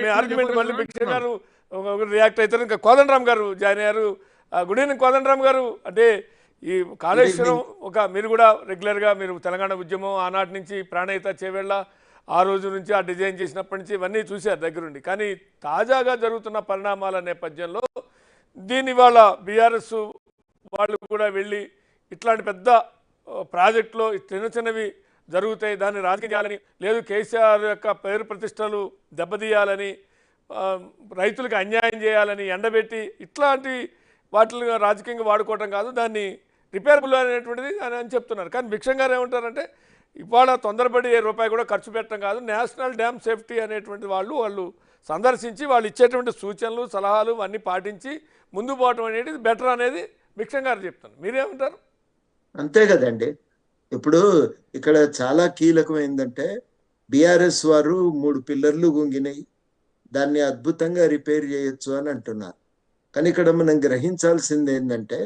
మీ argument మళ్ళీ భిక్ష గారు రియాక్ట్ అవుతారు. ఇంకా కోదండరామ్ గారు జాయిన్ అయ్యారు. గుడ్ ఈవినింగ్ కోదండరామ్ గారు. అంటే ఈ కాళేశ్వరం మీరు కూడా రెగ్యులర్గా మీరు తెలంగాణ ఉద్యమం ఆనాటి నుంచి ప్రాణహిత చేవేళ్ళ ఆ రోజు నుంచి ఆ డిజైన్ చేసినప్పటి నుంచి ఇవన్నీ చూశారు దగ్గరుండి. కానీ తాజాగా జరుగుతున్న పరిణామాల నేపథ్యంలో దీని ఇవాళ బీఆర్ఎస్ వాళ్ళు కూడా వెళ్ళి ఇట్లాంటి పెద్ద ప్రాజెక్టులో చిన్న చిన్నవి జరుగుతాయి, దాన్ని రాజకీయం చేయాలని, లేదు కేసీఆర్ యొక్క పేరు ప్రతిష్టలు దెబ్బతీయాలని, రైతులకు అన్యాయం చేయాలని ఎండబెట్టి ఇట్లాంటి వాటిని రాజకీయంగా వాడుకోవటం కాదు, దాన్ని రిపేరబుల్ అనేటువంటిది అని చెప్తున్నారు. కానీ భిక్షం గారు ఏమంటారంటే ఇవాళ తొందరపడి రూపాయి కూడా ఖర్చు పెట్టడం కాదు, నేషనల్ డ్యామ్ సేఫ్టీ అనేటువంటి వాళ్ళు సందర్శించి వాళ్ళు ఇచ్చేటువంటి సూచనలు సలహాలు అన్నీ పాటించి ముందు పోవటం అనేది బెటర్ అనేది భిక్షం గారు చెప్తున్నారు. మీరేమంటారు? అంతే కదండి. ఇప్పుడు ఇక్కడ చాలా కీలకమైందంటే బీఆర్ఎస్ వారు 3 పిల్లర్లు గుంగినాయి, దాన్ని అద్భుతంగా రిపేర్ చేయొచ్చు అని అంటున్నారు. కానీ ఇక్కడ మనం గ్రహించాల్సింది ఏంటంటే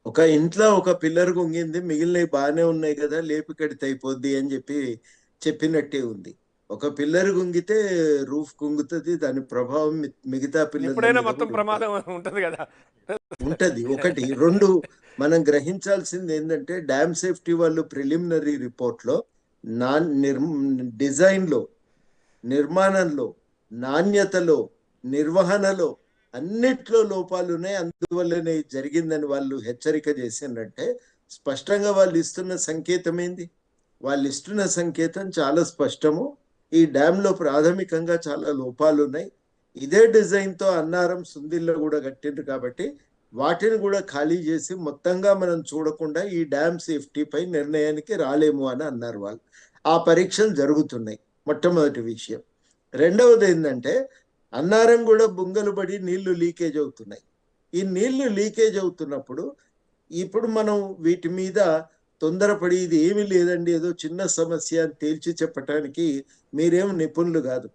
ఒక ఇంట్లో ఒక పిల్లర్ గుంగింది, మిగిలినవి బాగానే ఉన్నాయి కదా, లేపి కడితే అయిపోద్ది అని చెప్పినట్టే ఉంది. ఒక పిల్లర్ గుంగితే రూఫ్ గుంగుతుంది, దాని ప్రభావం మిగతా పిల్లలు మొత్తం ప్రమాదం ఉంటది కదా, ఉంటది. ఒకటి. 2 మనం గ్రహించాల్సింది ఏంటంటే డ్యామ్ సేఫ్టీ వాళ్ళు ప్రిలిమినరీ రిపోర్ట్లో డిజైన్లో, నిర్మాణంలో, నాణ్యతలో, నిర్వహణలో అన్నిట్లో లోపాలు ఉన్నాయి, అందువల్లనే జరిగిందని వాళ్ళు హెచ్చరిక చేసిందంటే స్పష్టంగా వాళ్ళు ఇస్తున్న సంకేతం ఏంది? వాళ్ళు ఇస్తున్న సంకేతం చాలా స్పష్టము. ఈ డ్యాంలో ప్రాథమికంగా చాలా లోపాలు ఉన్నాయి. ఇదే డిజైన్తో అన్నారం సుందిల్లో కూడా కట్టిండ్రు కాబట్టి వాటిని కూడా ఖాళీ చేసి మొత్తంగా మనం చూడకుండా ఈ డ్యామ్ సేఫ్టీపై నిర్ణయానికి రాలేము అని అన్నారు వాళ్ళు. ఆ పరీక్షలు జరుగుతున్నాయి, మొట్టమొదటి విషయం. రెండవది ఏంటంటే అన్నారం కూడా బుంగలు పడి నీళ్లు లీకేజ్ అవుతున్నాయి. ఈ నీళ్లు లీకేజ్ అవుతున్నప్పుడు ఇప్పుడు మనం వీటి మీద తొందరపడి ఇది ఏమీ లేదండి ఏదో చిన్న సమస్య అని తేల్చి చెప్పటానికి మీరేం నిపుణులు కాదు.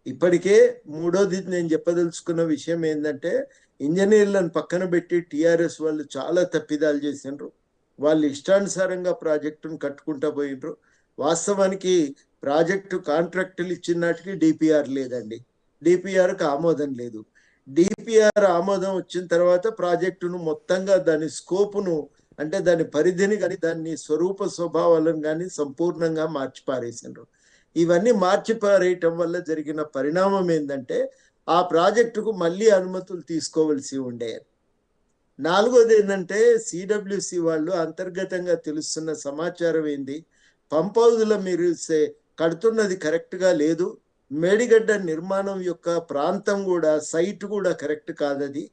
ఇప్పటికే మూడోది నేను చెప్పదలుచుకున్న విషయం ఏంటంటే ఇంజనీర్లను పక్కన పెట్టి టీఆర్ఎస్ వాళ్ళు చాలా తప్పిదాలు చేసిండ్రు. వాళ్ళు ఇష్టానుసారంగా ప్రాజెక్టును కట్టుకుంటా పోయినరు. వాస్తవానికి ప్రాజెక్టు కాంట్రాక్టులు ఇచ్చిన నాటికి డిపిఆర్ లేదండి, డిపిఆర్కి ఆమోదం లేదు. డిపిఆర్ ఆమోదం వచ్చిన తర్వాత ప్రాజెక్టును మొత్తంగా దాని స్కోపును అంటే దాని పరిధిని కానీ దాని స్వరూప స్వభావాలను కానీ సంపూర్ణంగా మార్చిపారేసిండ్రు. ఇవన్నీ మార్చిపారేయటం వల్ల జరిగిన పరిణామం ఏంటంటే ఆ ప్రాజెక్టుకు మళ్ళీ అనుమతులు తీసుకోవలసి ఉండే. నాలుగోది ఏంటంటే సిడబ్ల్యూసి వాళ్ళు అంతర్గతంగా తెలుస్తున్న సమాచారం ఏంది, పంప్ హౌజ్లో మీరు కడుతున్నది కరెక్ట్గా లేదు, మేడిగడ్డ నిర్మాణం యొక్క ప్రాంతం కూడా సైట్ కూడా కరెక్ట్ కాదది,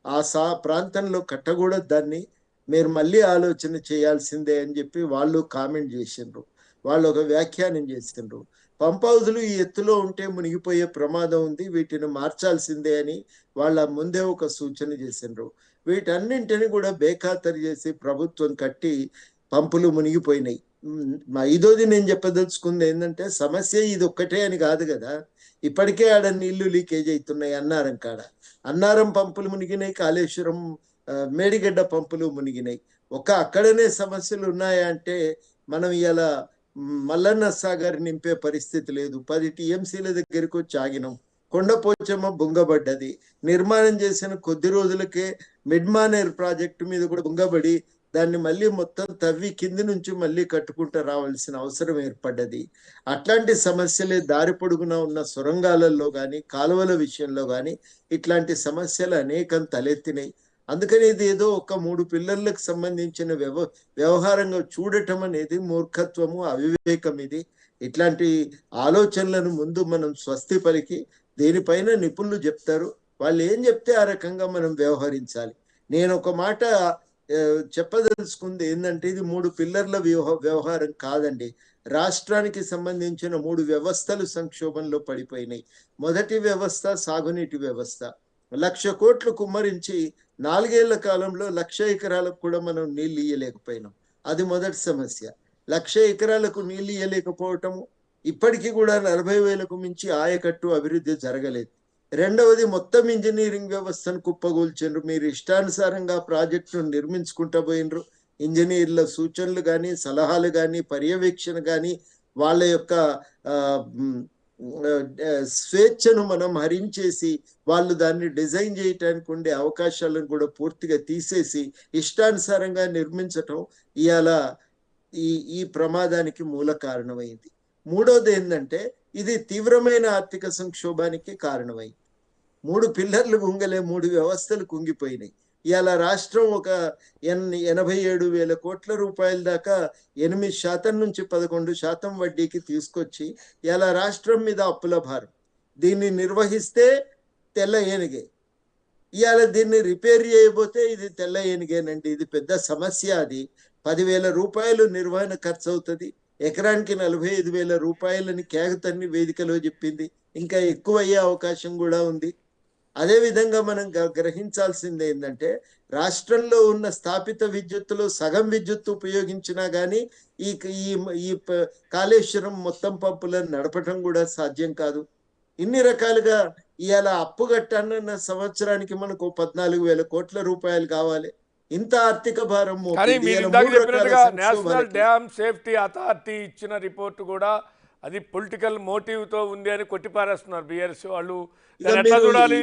ఆ ప్రాంతంలో కట్టకూడదు, దాన్ని మీరు మళ్ళీ ఆలోచన చేయాల్సిందే అని చెప్పి వాళ్ళు కామెంట్ చేసిండ్రు. వాళ్ళు ఒక వ్యాఖ్యానం చేసిండ్రు. పంప్ హౌజులు ఈ ఎత్తులో ఉంటే మునిగిపోయే ప్రమాదం ఉంది, వీటిని మార్చాల్సిందే అని వాళ్ళ ముందే ఒక సూచన చేసిండ్రు. వీటన్నింటిని కూడా బేఖాతరు చేసి ప్రభుత్వం కట్టి పంపులు మునిగిపోయినాయి. ఐదోది నేను చెప్పదలుచుకుంది ఏంటంటే సమస్య ఇది ఒక్కటే అని కాదు కదా, ఇప్పటికే ఆడ నీళ్లు లీకేజ్ అవుతున్నాయి. అన్నారం కాడ అన్నారం పంపులు మునిగినాయి, కాళేశ్వరం మేడిగడ్డ పంపులు మునిగినాయి. అక్కడనే సమస్యలు ఉన్నాయా అంటే మనం ఇలా మల్లన్న సాగర్ నింపే పరిస్థితి లేదు. 10 టీఎంసీల దగ్గరికి వచ్చి ఆగినాం. కొండపోచమ్మ బుంగబడ్డది. నిర్మాణం చేసిన కొద్ది రోజులకే మిడ్మానేర్ ప్రాజెక్టు మీద కూడా బుంగబడి దాన్ని మళ్ళీ మొత్తం తవ్వి కింది నుంచి మళ్ళీ కట్టుకుంటూ రావాల్సిన అవసరం ఏర్పడ్డది. అట్లాంటి సమస్యలే దారి పొడుగున ఉన్న సొరంగాలలో కానీ కాలువల విషయంలో కానీ ఇట్లాంటి సమస్యలు అనేకం తలెత్తినాయి. అందుకని ఇది ఏదో ఒక 3 పిల్లర్లకు సంబంధించిన వ్యవహారంగా చూడటం అనేది మూర్ఖత్వము, అవివేకం. ఇట్లాంటి ఆలోచనలను ముందు మనం స్వస్తి పలికి దేనిపైన నిపుణులు చెప్తారు, వాళ్ళు ఏం చెప్తే ఆ రకంగా మనం వ్యవహరించాలి. నేను ఒక మాట చెప్పదలుచుకుంది ఏంటంటే ఇది 3 పిల్లర్ల వ్యవహారం కాదండి. రాష్ట్రానికి సంబంధించిన 3 వ్యవస్థలు సంక్షోభంలో పడిపోయినాయి. మొదటి వ్యవస్థ సాగునీటి వ్యవస్థ. 1,00,000 కోట్లు కుమ్మరించి 4 ఏళ్ల కాలంలో 1,00,000 ఎకరాలకు కూడా మనం నీళ్ళు ఇయ్యలేకపోయినాం. అది మొదటి సమస్య. 1,00,000 ఎకరాలకు నీళ్ళు ఇయ్యలేకపోవటము, ఇప్పటికీ కూడా 40,000కు మించి ఆయకట్టు అభివృద్ధి జరగలేదు. రెండవది మొత్తం ఇంజనీరింగ్ వ్యవస్థను కుప్పగూల్చిండ్రు. మీరు ఇష్టానుసారంగా ప్రాజెక్టును నిర్మించుకుంటూ పోయినరు. ఇంజనీర్ల సూచనలు కానీ సలహాలు కానీ పర్యవేక్షణ కానీ వాళ్ళ యొక్క స్వేచ్ఛను మనం హరించేసి వాళ్ళు దాన్ని డిజైన్ చేయటానికి ఉండే అవకాశాలను కూడా పూర్తిగా తీసేసి ఇష్టానుసారంగా నిర్మించటం ఇవాళ ఈ ఈ ప్రమాదానికి మూల కారణమైంది. మూడోది ఏంటంటే ఇది తీవ్రమైన ఆర్థిక సంక్షోభానికి కారణమైంది. 3 పిల్లర్లు కుంగలే, 3 వ్యవస్థలు కుంగిపోయినాయి. ఇవాళ రాష్ట్రం ఒక 87,000 కోట్ల రూపాయల దాకా 8% నుంచి 11% వడ్డీకి తీసుకొచ్చి ఇవాళ రాష్ట్రం మీద అప్పుల భారం. దీన్ని నిర్వహిస్తే తెల్ల ఏనుగే, ఇవాళ దీన్ని రిపేర్ చేయబోతే ఇది తెల్ల ఏనుగేనండి. ఇది పెద్ద సమస్య. అది 10,000 రూపాయలు నిర్వహణ ఖర్చు అవుతుంది. ఎకరానికి 45,000 రూపాయలని కేగతన్ని వేదికలో చెప్పింది. ఇంకా ఎక్కువ అయ్యే అవకాశం కూడా ఉంది. అదేవిధంగా మనం గ్రహించాల్సింది ఏంటంటే రాష్ట్రంలో ఉన్న స్థాపిత విద్యుత్తులో సగం విద్యుత్తు ఉపయోగించినా కానీ ఈ ఈ కాళేశ్వరం మొత్తం పంపులను నడపటం కూడా సాధ్యం కాదు. ఇన్ని రకాలుగా ఇవాళ అప్పు కట్టన్న సంవత్సరానికి మనకు 14,000 కోట్ల రూపాయలు కావాలి. ఇంత ఆర్థిక భారం కానీ మీరు ఇందాక చెప్పినట్టుగా నేషనల్ డ్యామ్ సేఫ్టీ అథారిటీ ఇచ్చిన రిపోర్టు కూడా అది పొలిటికల్ మోటివ్తో ఉంది అని కొట్టిపారేస్తున్నారు బీఆర్ఎస్ వాళ్ళు. ఎట్లా చూడాలి?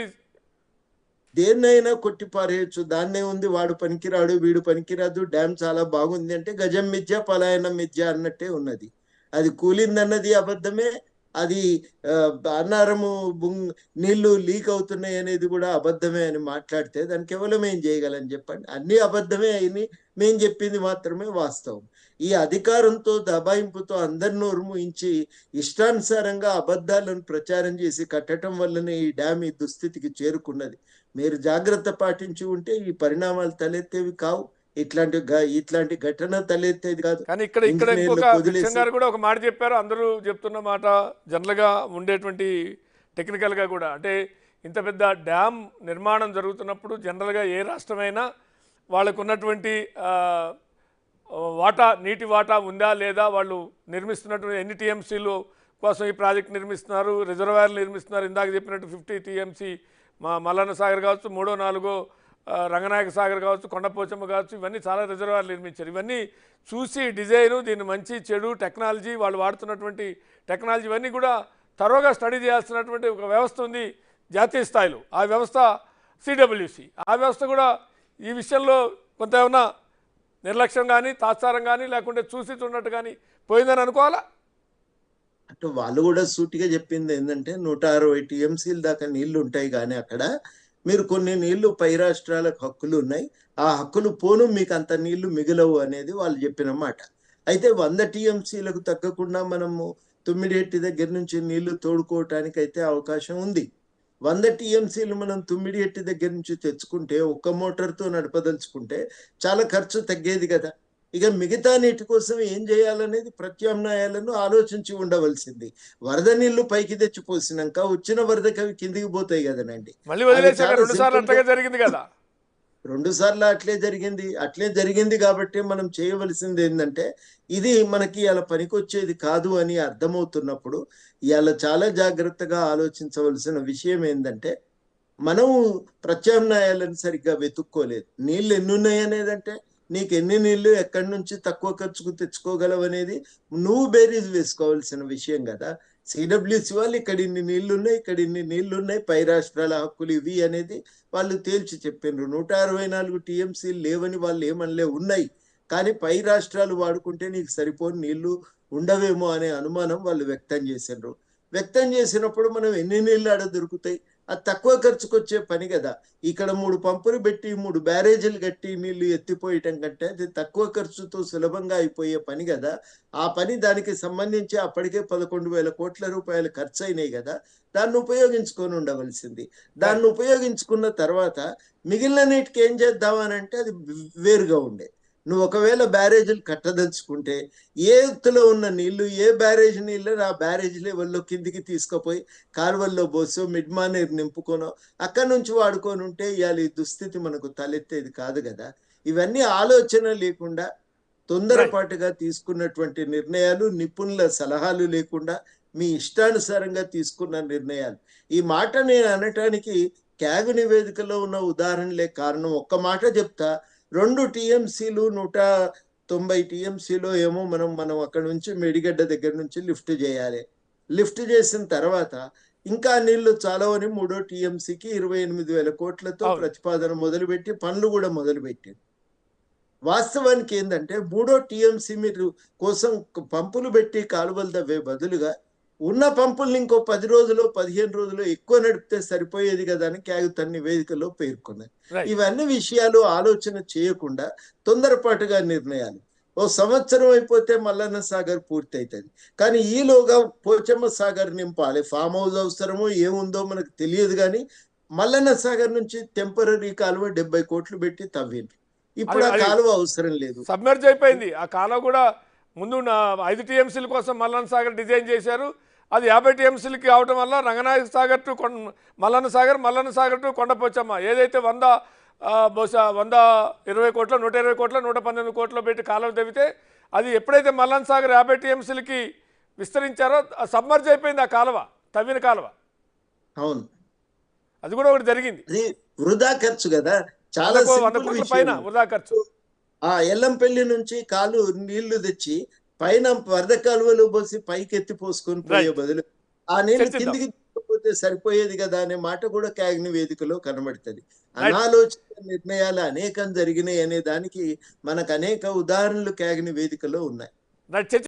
దేన్నైనా కొట్టిపారేయచ్చు. దాన్నే ఉంది, వాడు పనికిరాడు, వీడు పనికిరాదు, డ్యామ్ చాలా బాగుంది అంటే గజం మిథ్య పలాయనం మిథ్య అన్నట్టే ఉన్నది. అది కూలిందన్నది అబద్ధమే, అది అన్నారము నీళ్లు లీక్ అవుతున్నాయి అనేది కూడా అబద్ధమే అని మాట్లాడితే దానికి కేవలం ఏం చేయగలం చెప్పండి? అన్ని అబద్ధమే అయినాయి, మేము చెప్పింది మాత్రమే వాస్తవం. ఈ అధికారంతో దబాయింపుతో అందరిని ఉరుముయించి ఇష్టానుసారంగా అబద్ధాలను ప్రచారం చేసి కట్టడం వల్లనే ఈ డ్యామ్ ఈ దుస్థితికి చేరుకున్నది. మీరు జాగ్రత్త పాటించి ఉంటే ఈ పరిణామాలు తలెత్తేవి కావు, ఇట్లాంటి ఘటన తలెత్తేది కాదు. కానీ ఇక్కడ ఇంకొక విషయం గారు కూడా ఒక మాట చెప్పారు. అందరూ చెప్తున్న మాట జనరల్గా ఉండేటువంటి టెక్నికల్గా కూడా, అంటే ఇంత పెద్ద డ్యామ్ నిర్మాణం జరుగుతున్నప్పుడు జనరల్గా ఏ రాష్ట్రమైనా వాళ్ళకు ఉన్నటువంటి వాటా, నీటి వాటా ఉందా లేదా, వాళ్ళు నిర్మిస్తున్నటువంటి ఎన్ని టీఎంసీలు కోసం ఈ ప్రాజెక్ట్ నిర్మిస్తున్నారు, రిజర్వాయర్లు నిర్మిస్తున్నారు. ఇందాక చెప్పినట్టు 50 టీఎంసీ మల్లన్న సాగర్ కావచ్చు, 3, 4 రంగనాయక సాగర్ కావచ్చు, కొండపోచమ్మ కావచ్చు, ఇవన్నీ చాలా రిజర్వాయర్లు నిర్మించారు. ఇవన్నీ చూసి డిజైను, దీన్ని మంచి చెడు టెక్నాలజీ, వాళ్ళు వాడుతున్నటువంటి టెక్నాలజీ ఇవన్నీ కూడా తరోగా స్టడీ చేయాల్సినటువంటి ఒక వ్యవస్థ ఉంది జాతీయ స్థాయిలో. ఆ వ్యవస్థ సిడబ్ల్యూసి. ఆ వ్యవస్థ కూడా ఈ విషయంలో కొంత ఏమన్నా నిర్లక్ష్యం కానీ, తాత్సారం కానీ, లేకుంటే చూసి చూడనట్టు కానీ పోయిందని అనుకోవాలా? అంటే వాళ్ళు కూడా సూటిగా చెప్పింది ఏంటంటే 160 టీఎంసీల దాకా నీళ్లు ఉంటాయి, కానీ అక్కడ మీరు కొన్ని నీళ్లు పై రాష్ట్రాలకు హక్కులు ఉన్నాయి, ఆ హక్కులు పోను మీకు అంత నీళ్లు మిగలవు అనేది వాళ్ళు చెప్పిన మాట. అయితే 100 టీఎంసీలకు తగ్గకుండా మనము తుమ్మిడిహెట్టి దగ్గర నుంచి నీళ్లు తోడుకోవటానికి అయితే అవకాశం ఉంది. 100 టీఎంసీలు మనం తుమ్మిడిహెట్టి దగ్గర నుంచి తెచ్చుకుంటే, ఒక్క మోటార్తో నడపదలుచుకుంటే చాలా ఖర్చు తగ్గేది కదా. ఇక మిగతా నీటి కోసం ఏం చేయాలనేది ప్రత్యామ్నాయాలను ఆలోచించి ఉండవలసింది. వరద నీళ్లు పైకి తెచ్చిపోసినాక వచ్చిన వరదకి అవి కిందికి పోతాయి కదనండి. మళ్ళీ వదిలేసాక 2 సార్లు అట్లాగే జరిగింది కదా. 2 సార్లు అట్లే జరిగింది కాబట్టి మనం చేయవలసింది ఏంటంటే, ఇది మనకి ఇలా పనికొచ్చేది కాదు అని అర్థమవుతున్నప్పుడు ఇలా చాలా జాగ్రత్తగా ఆలోచించవలసిన విషయం ఏంటంటే, మనం ప్రత్యామ్నాయాలను సరిగ్గా వెతుక్కోలేదు. నీళ్ళు ఎన్ని ఉన్నాయి అనేదంటే, నీకు ఎన్ని నీళ్లు ఎక్కడి నుంచి తక్కువ ఖర్చుకు తెచ్చుకోగలవు అనేది నువ్వు బేరీజ్ వేసుకోవాల్సిన విషయం కదా. సిడబ్ల్యూసి వాళ్ళు ఇక్కడ ఇన్ని నీళ్లున్నాయి, ఇక్కడ ఇన్ని నీళ్లున్నాయి, పై రాష్ట్రాల హక్కులు ఇవి అనేది వాళ్ళు తేల్చి చెప్పిండ్రు. 164 టీఎంసీలు లేవని వాళ్ళు ఏమనలే, ఉన్నాయి, కానీ పై రాష్ట్రాలు వాడుకుంటే నీకు సరిపోని నీళ్లు ఉండవేమో అనే అనుమానం వాళ్ళు వ్యక్తం చేసిండ్రు. వ్యక్తం చేసినప్పుడు మనం ఎన్ని నీళ్లు ఆడ దొరుకుతాయి? అది తక్కువ ఖర్చుకు వచ్చే పని కదా. ఇక్కడ 3 పంపులు పెట్టి 3 బ్యారేజీలు కట్టి నీళ్లు ఎత్తిపోయటం కంటే అది తక్కువ ఖర్చుతో సులభంగా అయిపోయే పని కదా. ఆ పని దానికి సంబంధించి అప్పటికే 11,000 కోట్ల రూపాయలు ఖర్చు అయినాయి కదా. దాన్ని ఉపయోగించుకొని ఉండవలసింది. దాన్ని ఉపయోగించుకున్న తర్వాత మిగిలిన నీటికి ఏం చేద్దామనంటే అది వేరుగా ఉండే. నువ్వు ఒకవేళ బ్యారేజీలు కట్టదలుచుకుంటే ఏ ఎత్తులో ఉన్న నీళ్లు, ఏ బ్యారేజ్ నీళ్ళు ఆ బ్యారేజ్ లెవెల్లో కిందికి తీసుకుపోయి కాలువల్లో పోసో మిడ్మానేరు నింపుకోనో అక్కడి నుంచి వాడుకొని ఉంటే ఇవాళ ఈ దుస్థితి మనకు తలెత్తేది కాదు కదా. ఇవన్నీ ఆలోచన లేకుండా తొందరపాటుగా తీసుకున్నటువంటి నిర్ణయాలు, నిపుణుల సలహాలు లేకుండా మీ ఇష్టానుసారంగా తీసుకున్న నిర్ణయాలు. ఈ మాట నేను అనటానికి క్యాగ్ నివేదికలో ఉన్న ఉదాహరణలే కారణం. ఒక్క మాట చెప్తా, 2 టీఎంసీలు 190 టీఎంసీలో ఏమో మనం అక్కడ నుంచి మేడిగడ్డ దగ్గర నుంచి లిఫ్ట్ చేయాలి. లిఫ్ట్ చేసిన తర్వాత ఇంకా నీళ్లు చాలవని 3వ టీఎంసీకి 28,000 కోట్లతో అవును. ప్రతిపాదన మొదలుపెట్టి పనులు కూడా మొదలుపెట్టింది. వాస్తవానికి ఏంటంటే 3వ టీఎంసీ మీరు కోసం పంపులు పెట్టి కాలువలు తవ్వే బదులుగా ఉన్న పంపుల్ని ఇంకో 10 రోజులు 15 రోజులు ఎక్కువ నడిపితే సరిపోయేది కదా అని క్యాగుతన్ నివేదికలో పేర్కొన్నాయి. రైట్. ఇవన్నీ విషయాలు ఆలోచన చేయకుండా తొందరపాటుగా నిర్ణయాలు. ఓ సంవత్సరం అయిపోతే మల్లన్న సాగర్ పూర్తి అవుతుంది, కానీ ఈలోగా పోచమ్మ సాగర్ నింపాలి. ఫామ్ హౌస్ అవసరమో ఏముందో మనకు తెలియదు, కానీ మల్లన్న సాగర్ నుంచి టెంపరీ కాలువ 70 కోట్లు పెట్టి తవ్విండ్రు. ఇప్పుడు ఆ అది కాలువ అవసరం లేదు. సబ్మెర్జ్ అయిపోయింది ఆ కాలం కూడా. ముందు 5 టీఎంసీల కోసం మల్లన్న సాగర్ డిజైన్ చేశారు. అది 50 టీఎంసీలకి అవడం వల్ల రంగనాయక సాగర్ టు మల్లన్న సాగర్ టు కొండపోచమ్మ ఏదైతే బహుశా 120 కోట్ల 120 కోట్ల 119 కోట్ల పెట్టి కాలువ తవ్వితే అది ఎప్పుడైతే మల్లన్న సాగర్ 50 టీఎంసీలకి విస్తరించారో సబ్మర్జ్ అయిపోయింది ఆ కాలువ, తవ్విన కాలువ. అవును, అది కూడా ఒకటి జరిగింది. అది వృధా ఖర్చు కదా. చాలా 100 సింపుల్ కోట్ల విషయం. పైన వృధా ఖర్చు. ఆ ఎల్లంపల్లి నుంచి నీళ్లు తెచ్చి పైన వరద కాలువలో పోసి పైకి ఎత్తి పోసుకొని పోయే రైట్. బదులు ఆ నీళ్లు చర్చిద్దాం. కిందికి పోతే సరిపోయేది కదా అనే మాట కూడా క్యాగ్ నివేదికలో కనబడుతుంది. రైట్. అనాలోచిత నిర్ణయాలు అనేకం జరిగినాయి అనే దానికి మనకు అనేక ఉదాహరణలు క్యాగ్ నివేదికలో ఉన్నాయి. రైట్.